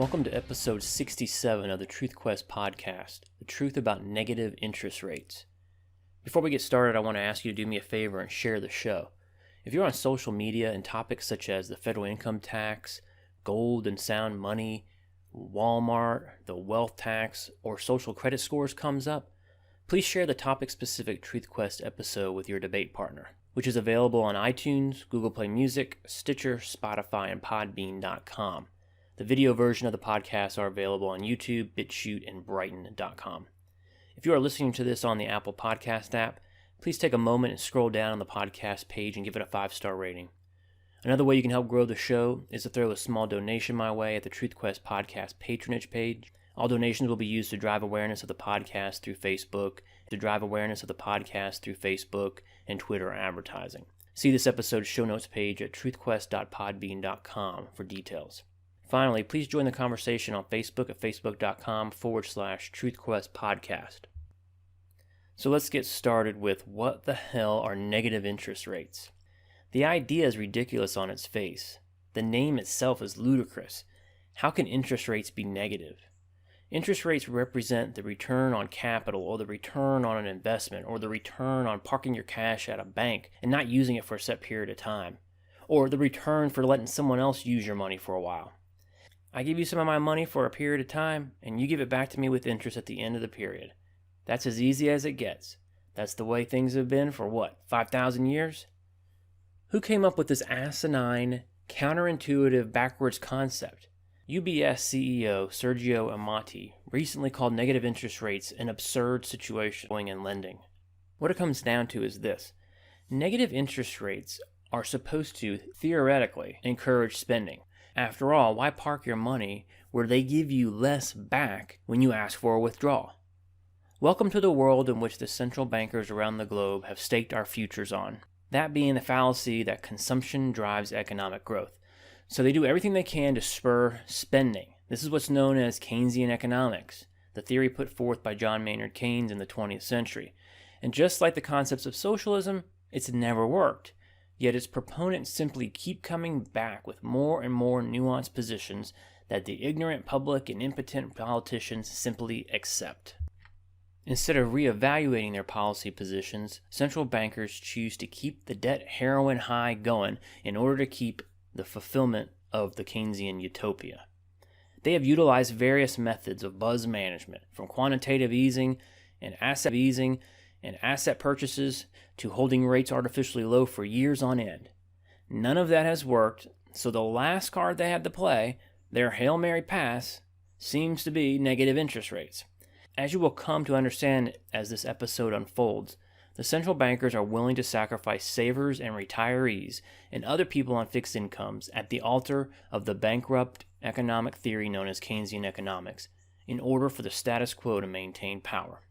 Welcome to episode 67 of the Truth Quest podcast, the truth about negative interest rates. Before we get started, I want to ask you to do me a favor and share the show. If you're on social media and topics such as the federal income tax, gold and sound money, Walmart, the wealth tax, or social credit scores comes up, please share the topic-specific Truth Quest episode with your debate partner, which is available on iTunes, Google Play Music, Stitcher, Spotify, and Podbean.com. The video version of the podcast are available on YouTube, BitChute, and Brighton.com. If you are listening to this on the Apple Podcast app, please take a moment and scroll down on the podcast page and give it a 5-star rating. Another way you can help grow the show is to throw a small donation my way at the Truth Quest podcast patronage page. All donations will be used to drive awareness of the podcast through Facebook, and Twitter advertising. See this episode's show notes page at truthquest.podbean.com for details. Finally, please join the conversation on Facebook at facebook.com/TruthQuestPodcast. So let's get started with what the hell are negative interest rates? The idea is ridiculous on its face. The name itself is ludicrous. How can interest rates be negative? Interest rates represent the return on capital or the return on an investment or the return on parking your cash at a bank and not using it for a set period of time, or the return for letting someone else use your money for a while. I give you some of my money for a period of time, and you give it back to me with interest at the end of the period. That's as easy as it gets. That's the way things have been for 5,000 years? Who came up with this asinine, counterintuitive, backwards concept? UBS CEO Sergio Amati recently called negative interest rates an absurd situation going in lending. What it comes down to is this. Negative interest rates are supposed to, theoretically, encourage spending. After all, why park your money where they give you less back when you ask for a withdrawal? Welcome to the world in which the central bankers around the globe have staked our futures on, that being the fallacy that consumption drives economic growth. So they do everything they can to spur spending. This is what's known as Keynesian economics, the theory put forth by John Maynard Keynes in the 20th century. And just like the concepts of socialism, it's never worked. Yet its proponents simply keep coming back with more and more nuanced positions that the ignorant public and impotent politicians simply accept. Instead of reevaluating their policy positions, central bankers choose to keep the debt heroin high going in order to keep the fulfillment of the Keynesian utopia. They have utilized various methods of buzz management, from quantitative easing and asset purchases to holding rates artificially low for years on end. None of that has worked, so the last card they had to play, their Hail Mary pass, seems to be negative interest rates. As you will come to understand as this episode unfolds, the central bankers are willing to sacrifice savers and retirees and other people on fixed incomes at the altar of the bankrupt economic theory known as Keynesian economics in order for the status quo to maintain power.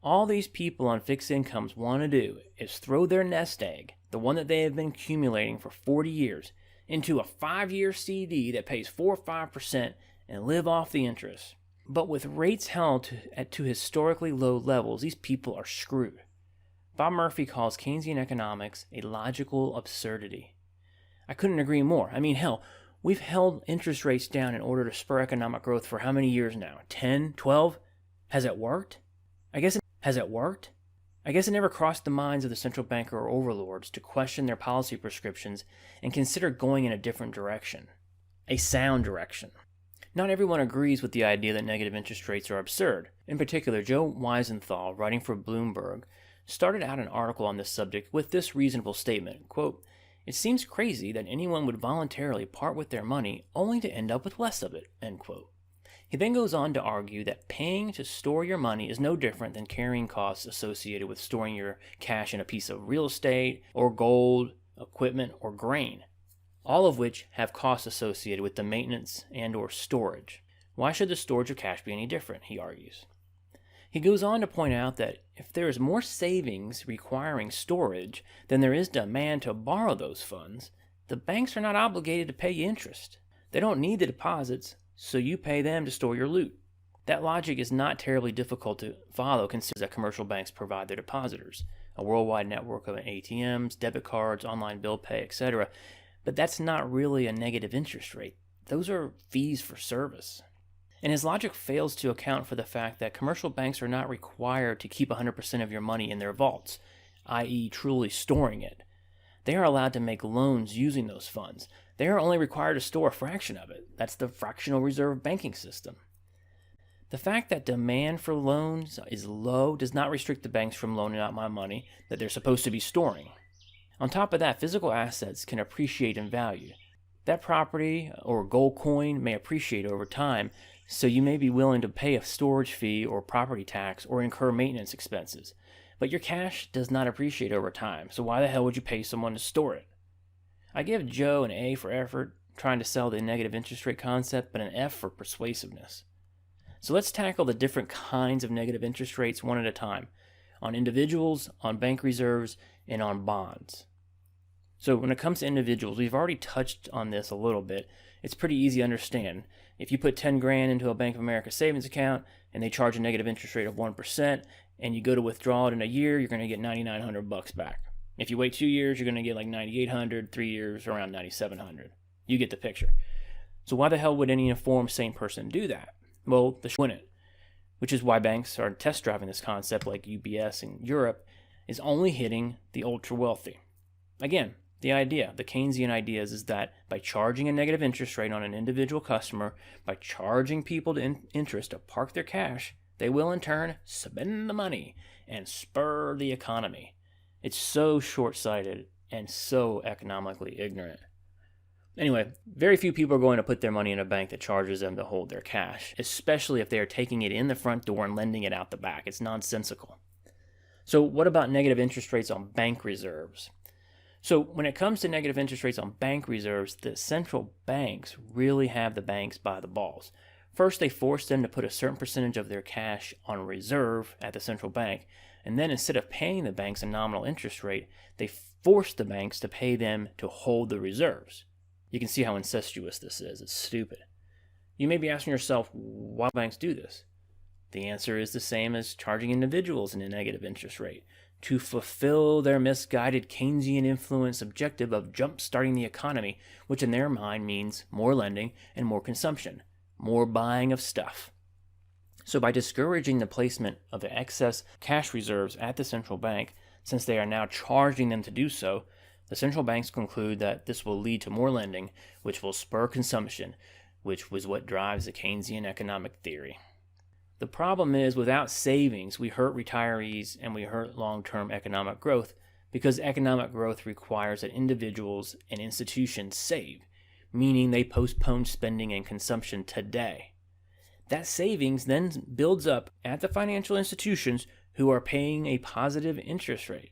All these people on fixed incomes want to do is throw their nest egg, the one that they have been accumulating for 40 years, into a 5-year CD that pays 4 or 5% and live off the interest. But with rates held to historically low levels, these people are screwed. Bob Murphy calls Keynesian economics a logical absurdity. I couldn't agree more. I mean, hell, we've held interest rates down in order to spur economic growth for how many years now? 10? 12? Has it worked? I guess it never crossed the minds of the central banker or overlords to question their policy prescriptions and consider going in a different direction. A sound direction. Not everyone agrees with the idea that negative interest rates are absurd. In particular, Joe Weisenthal, writing for Bloomberg, started out an article on this subject with this reasonable statement, quote, "It seems crazy that anyone would voluntarily part with their money only to end up with less of it," end quote. He then goes on to argue that paying to store your money is no different than carrying costs associated with storing your cash in a piece of real estate or gold, equipment, or grain, all of which have costs associated with the maintenance and or storage. Why should the storage of cash be any different, he argues. He goes on to point out that if there is more savings requiring storage than there is demand to borrow those funds, the banks are not obligated to pay you interest. They don't need the deposits, so you pay them to store your loot. That logic is not terribly difficult to follow considering that commercial banks provide their depositors, a worldwide network of ATMs, debit cards, online bill pay, etc. But that's not really a negative interest rate. Those are fees for service. And his logic fails to account for the fact that commercial banks are not required to keep 100% of your money in their vaults, i.e., truly storing it. They are allowed to make loans using those funds. They are only required to store a fraction of it. That's the fractional reserve banking system. The fact that demand for loans is low does not restrict the banks from loaning out my money that they're supposed to be storing. On top of that, physical assets can appreciate in value. That property or gold coin may appreciate over time, so you may be willing to pay a storage fee or property tax or incur maintenance expenses. But your cash does not appreciate over time, so why the hell would you pay someone to store it? I give Joe an A for effort trying to sell the negative interest rate concept, but an F for persuasiveness. So let's tackle the different kinds of negative interest rates one at a time, on individuals, on bank reserves, and on bonds. So when it comes to individuals, we've already touched on this a little bit. It's pretty easy to understand. If you put 10 grand into a Bank of America savings account and they charge a negative interest rate of 1%, and you go to withdraw it in a year, you're going to get $9,900 back. If you wait 2 years, you're going to get like $9,800, 3 years, around $9,700. You get the picture. So why the hell would any informed, sane person do that? Well, they wouldn't, which is why banks are test driving this concept like UBS in Europe is only hitting the ultra wealthy. Again, the Keynesian idea is that by charging a negative interest rate on an individual customer, by charging people to interest to park their cash, they will in turn spend the money and spur the economy. It's so short-sighted and so economically ignorant. Anyway, very few people are going to put their money in a bank that charges them to hold their cash, especially if they are taking it in the front door and lending it out the back. It's nonsensical. So what about negative interest rates on bank reserves? So when it comes to negative interest rates on bank reserves, the central banks really have the banks by the balls. First, they force them to put a certain percentage of their cash on reserve at the central bank, and then instead of paying the banks a nominal interest rate, they force the banks to pay them to hold the reserves. You can see how incestuous this is. It's stupid. You may be asking yourself, why do banks do this? The answer is the same as charging individuals in a negative interest rate, to fulfill their misguided Keynesian influence objective of jump-starting the economy, which in their mind means more lending and more consumption, more buying of stuff. So by discouraging the placement of the excess cash reserves at the central bank, since they are now charging them to do so, the central banks conclude that this will lead to more lending, which will spur consumption, which was what drives the Keynesian economic theory. The problem is, without savings, we hurt retirees and we hurt long-term economic growth, because economic growth requires that individuals and institutions save, meaning they postpone spending and consumption today. That savings then builds up at the financial institutions who are paying a positive interest rate.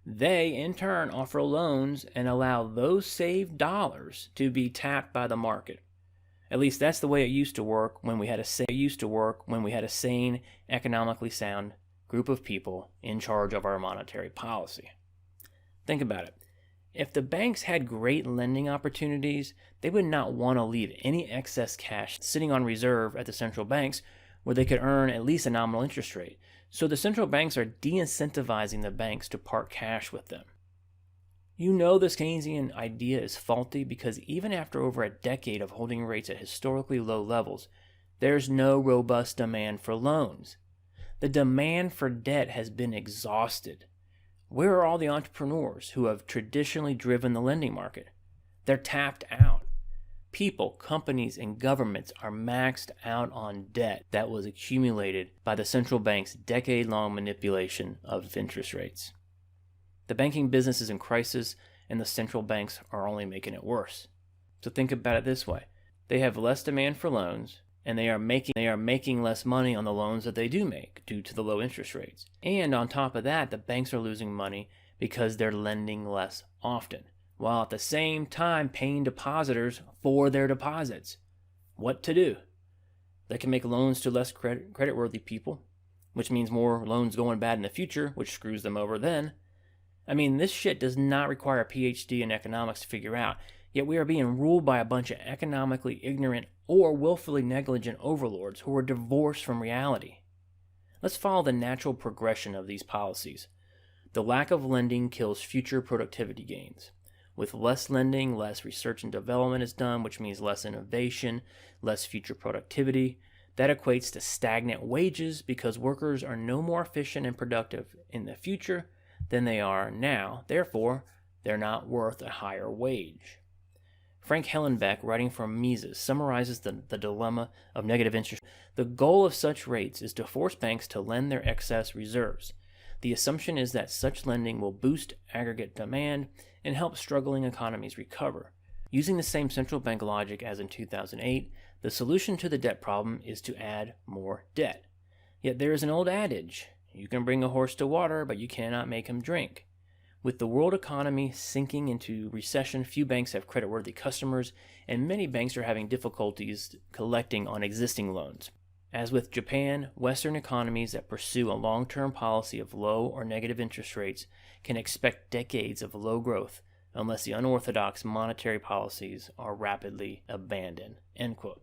They, in turn, offer loans and allow those saved dollars to be tapped by the market. At least that's the way it used to work when we had a sane, economically sound group of people in charge of our monetary policy. Think about it. If the banks had great lending opportunities, they would not want to leave any excess cash sitting on reserve at the central banks where they could earn at least a nominal interest rate. So the central banks are de-incentivizing the banks to park cash with them. You know this Keynesian idea is faulty because even after over a decade of holding rates at historically low levels, there's no robust demand for loans. The demand for debt has been exhausted. Where are all the entrepreneurs who have traditionally driven the lending market? They're tapped out. People, companies, and governments are maxed out on debt that was accumulated by the central bank's decade-long manipulation of interest rates. The banking business is in crisis, and the central banks are only making it worse. So think about it this way. They have less demand for loans, and they are making less money on the loans that they do make due to the low interest rates. And on top of that, the banks are losing money because they're lending less often, while at the same time paying depositors for their deposits. What to do? They can make loans to less creditworthy people, which means more loans going bad in the future, which screws them over then. I mean, this shit does not require a PhD in economics to figure out, yet we are being ruled by a bunch of economically ignorant or willfully negligent overlords who are divorced from reality. Let's follow the natural progression of these policies. The lack of lending kills future productivity gains. With less lending, less research and development is done, which means less innovation, less future productivity. That equates to stagnant wages because workers are no more efficient and productive in the future than they are now. Therefore, they're not worth a higher wage. Frank Hellenbeck, writing from Mises, summarizes the dilemma of negative interest. The goal of such rates is to force banks to lend their excess reserves. The assumption is that such lending will boost aggregate demand and help struggling economies recover. Using the same central bank logic as in 2008, the solution to the debt problem is to add more debt. Yet there is an old adage, you can bring a horse to water, but you cannot make him drink. With the world economy sinking into recession, few banks have creditworthy customers, and many banks are having difficulties collecting on existing loans. As with Japan, Western economies that pursue a long-term policy of low or negative interest rates can expect decades of low growth unless the unorthodox monetary policies are rapidly abandoned. End quote.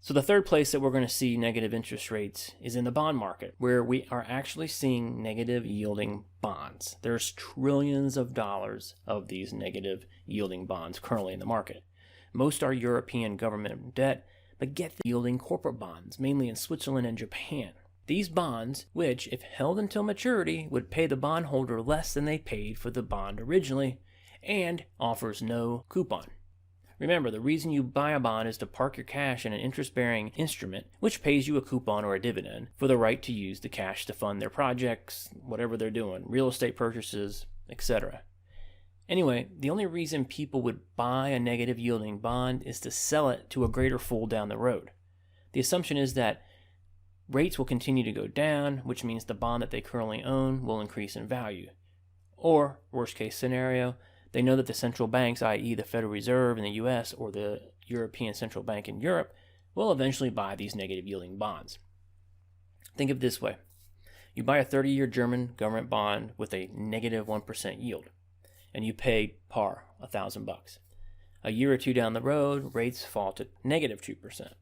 So the third place that we're going to see negative interest rates is in the bond market, where we are actually seeing negative yielding bonds. There's trillions of dollars of these negative yielding bonds currently in the market. Most are European government debt, but get the yielding corporate bonds, mainly in Switzerland and Japan. These bonds, which, if held until maturity, would pay the bondholder less than they paid for the bond originally, and offers no coupon. Remember, the reason you buy a bond is to park your cash in an interest-bearing instrument, which pays you a coupon or a dividend for the right to use the cash to fund their projects, whatever they're doing, real estate purchases, etc. Anyway, the only reason people would buy a negative yielding bond is to sell it to a greater fool down the road. The assumption is that rates will continue to go down, which means the bond that they currently own will increase in value. Or, worst case scenario, they know that the central banks, i.e. the Federal Reserve in the US or the European Central Bank in Europe, will eventually buy these negative yielding bonds. Think of it this way. You buy a 30-year German government bond with a negative 1% yield, and you pay par, $1,000. A year or two down the road, rates fall to negative 2%.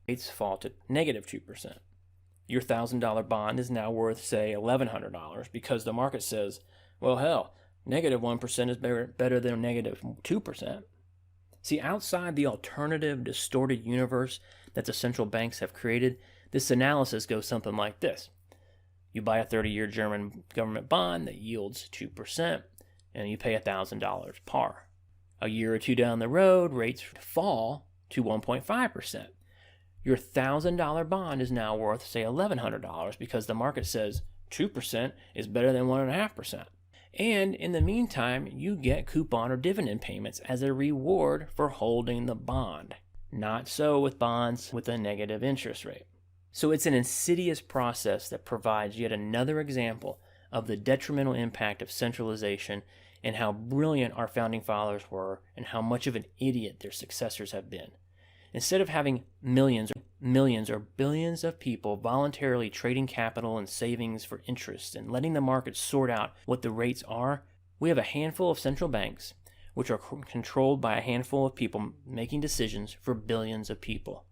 Your $1,000 bond is now worth, say, $1,100 because the market says, well, hell, negative 1% is better than negative 2%. See, outside the alternative, distorted universe that the central banks have created, this analysis goes something like this. You buy a 30-year German government bond that yields 2%, and you pay $1,000 par. A year or two down the road, rates fall to 1.5%. Your $1,000 bond is now worth, say, $1,100 because the market says 2% is better than 1.5%. And in the meantime, you get coupon or dividend payments as a reward for holding the bond. Not so with bonds with a negative interest rate. So it's an insidious process that provides yet another example of the detrimental impact of centralization and how brilliant our founding fathers were and how much of an idiot their successors have been. Instead of having millions or billions of people voluntarily trading capital and savings for interest and letting the market sort out what the rates are, we have a handful of central banks which are controlled by a handful of people making decisions for billions of people.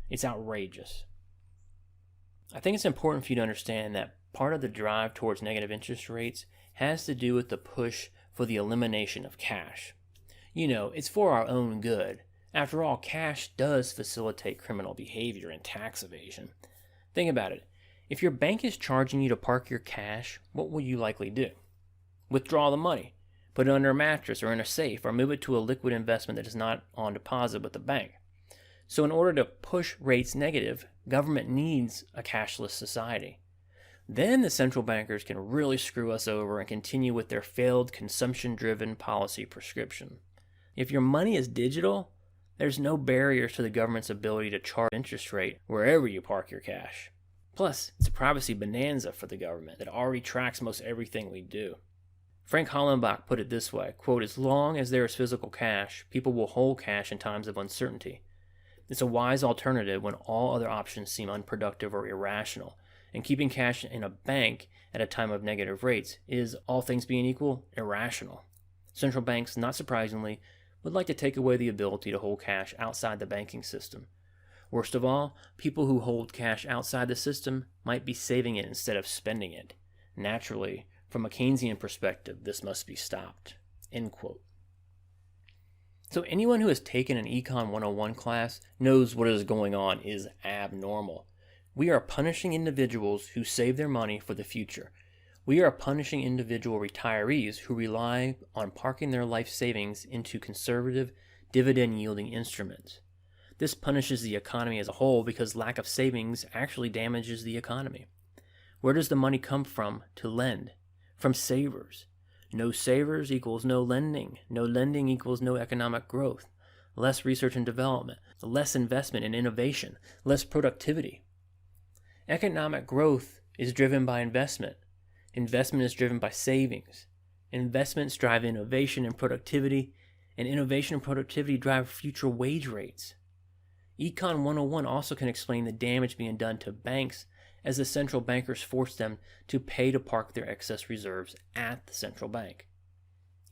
It's outrageous. I think it's important for you to understand that part of the drive towards negative interest rates has to do with the push for the elimination of cash. You know, it's for our own good. After all, cash does facilitate criminal behavior and tax evasion. Think about it. If your bank is charging you to park your cash, what will you likely do? Withdraw the money, put it under a mattress or in a safe, or move it to a liquid investment that is not on deposit with the bank. So in order to push rates negative, government needs a cashless society. Then the central bankers can really screw us over and continue with their failed consumption-driven policy prescription. If your money is digital, there's no barrier to the government's ability to charge interest rate wherever you park your cash. Plus, it's a privacy bonanza for the government that already tracks most everything we do. Frank Hollenbach put it this way, quote, "As long as there is physical cash, people will hold cash in times of uncertainty. It's a wise alternative when all other options seem unproductive or irrational, and keeping cash in a bank at a time of negative rates is, all things being equal, irrational. Central banks, not surprisingly, would like to take away the ability to hold cash outside the banking system. Worst of all, people who hold cash outside the system might be saving it instead of spending it. Naturally, from a Keynesian perspective, this must be stopped." End quote. So anyone who has taken an Econ 101 class knows what is going on is abnormal. We are punishing individuals who save their money for the future. We are punishing individual retirees who rely on parking their life savings into conservative, dividend-yielding instruments. This punishes the economy as a whole because lack of savings actually damages the economy. Where does the money come from to lend? From savers. No savers equals no lending. No lending equals no economic growth. Less research and development. Less investment in innovation. Less productivity. Economic growth is driven by investment. Investment is driven by savings. Investments drive innovation and productivity, and innovation and productivity drive future wage rates. Econ 101 also can explain the damage being done to banks as the central bankers force them to pay to park their excess reserves at the central bank.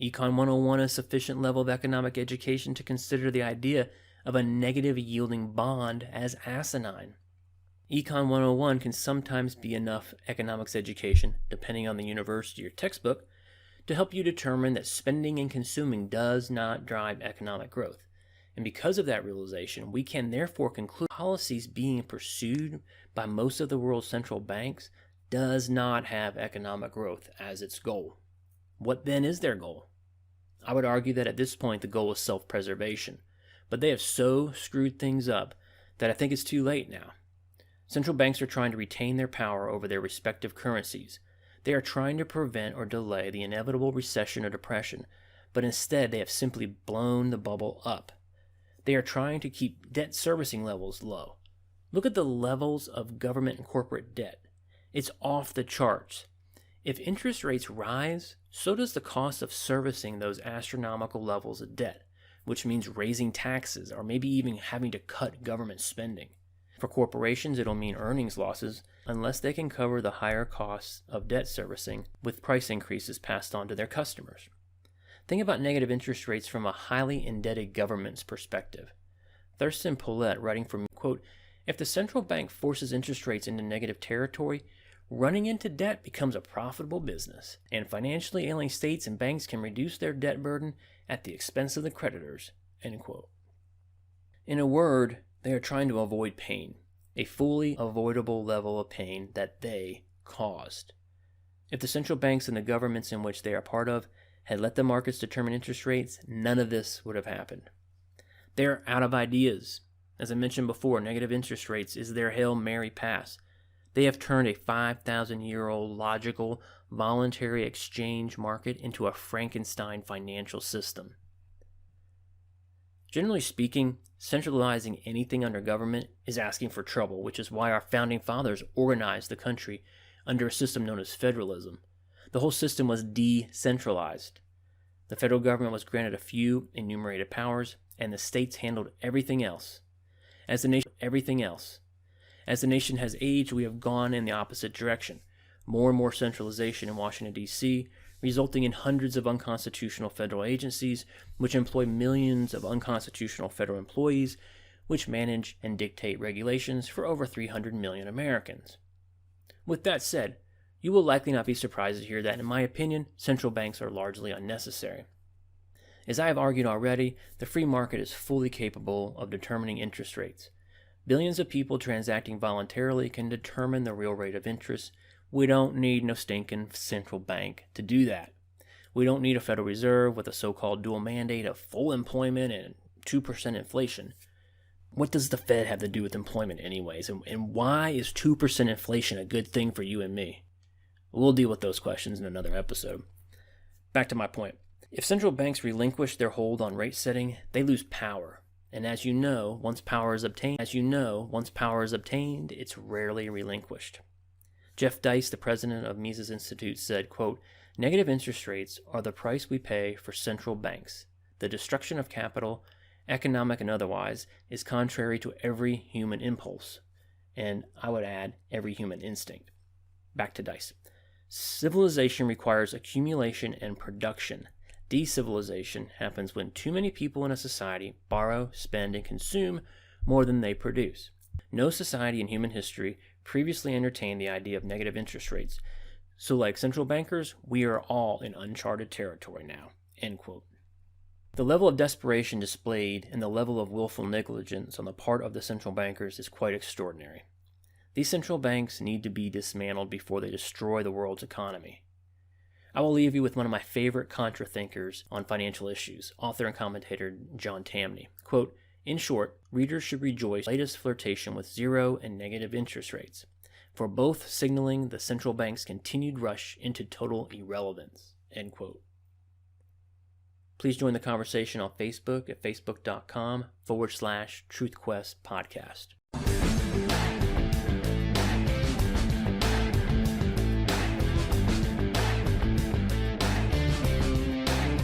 Econ 101 is a sufficient level of economic education to consider the idea of a negative yielding bond as asinine. Econ 101 can sometimes be enough economics education, depending on the university or textbook, to help you determine that spending and consuming does not drive economic growth. And because of that realization, we can therefore conclude policies being pursued by most of the world's central banks does not have economic growth as its goal. What then is their goal? I would argue that at this point the goal is self-preservation, but they have so screwed things up that I think it's too late now. Central banks are trying to retain their power over their respective currencies. They are trying to prevent or delay the inevitable recession or depression, but instead they have simply blown the bubble up. They are trying to keep debt servicing levels low. Look at the levels of government and corporate debt. It's off the charts. If interest rates rise, so does the cost of servicing those astronomical levels of debt, which means raising taxes or maybe even having to cut government spending. For corporations, it'll mean earnings losses unless they can cover the higher costs of debt servicing with price increases passed on to their customers. Think about negative interest rates from a highly indebted government's perspective. Thurston Poulett, writing for, quote, "If the central bank forces interest rates into negative territory, running into debt becomes a profitable business, and financially ailing states and banks can reduce their debt burden at the expense of the creditors," end quote. In a word, they are trying to avoid pain, a fully avoidable level of pain that they caused. If the central banks and the governments in which they are part of had let the markets determine interest rates, none of this would have happened. They're out of ideas. As I mentioned before, negative interest rates is their Hail Mary pass. They have turned a 5,000-year-old logical, voluntary exchange market into a Frankenstein financial system. Generally speaking, centralizing anything under government is asking for trouble, which is why our founding fathers organized the country under a system known as federalism. The whole system was decentralized. The federal government was granted a few enumerated powers, and the states handled everything else. As the nation has aged, we have gone in the opposite direction. More and more centralization in Washington, D.C., resulting in hundreds of unconstitutional federal agencies, which employ millions of unconstitutional federal employees, which manage and dictate regulations for over 300 million Americans. With that said, you will likely not be surprised to hear that, in my opinion, central banks are largely unnecessary. As I have argued already, the free market is fully capable of determining interest rates. Billions of people transacting voluntarily can determine the real rate of interest. We don't need no stinking central bank to do that. We don't need a Federal Reserve with a so-called dual mandate of full employment and 2% inflation. What does the Fed have to do with employment anyways? And why is 2% inflation a good thing for you and me? We'll deal with those questions in another episode. Back to my point. If central banks relinquish their hold on rate setting, they lose power. And as you know, once power is obtained, it's rarely relinquished. Jeff Deist, the president of Mises Institute, said, quote, "Negative interest rates are the price we pay for central banks. The destruction of capital, economic and otherwise, is contrary to every human impulse." And I would add, every human instinct. Back to Deist. Civilization requires accumulation and production. Decivilization happens when too many people in a society borrow, spend, and consume more than they produce. No society in human history previously entertained the idea of negative interest rates. So like central bankers, we are all in uncharted territory now. End quote. The level of desperation displayed and the level of willful negligence on the part of the central bankers is quite extraordinary. These central banks need to be dismantled before they destroy the world's economy. I will leave you with one of my favorite contra-thinkers on financial issues, author and commentator John Tamny. Quote, "In short, readers should rejoice at the latest flirtation with zero and negative interest rates, for both signaling the central bank's continued rush into total irrelevance." End quote. Please join the conversation on Facebook at facebook.com/TruthQuest podcast.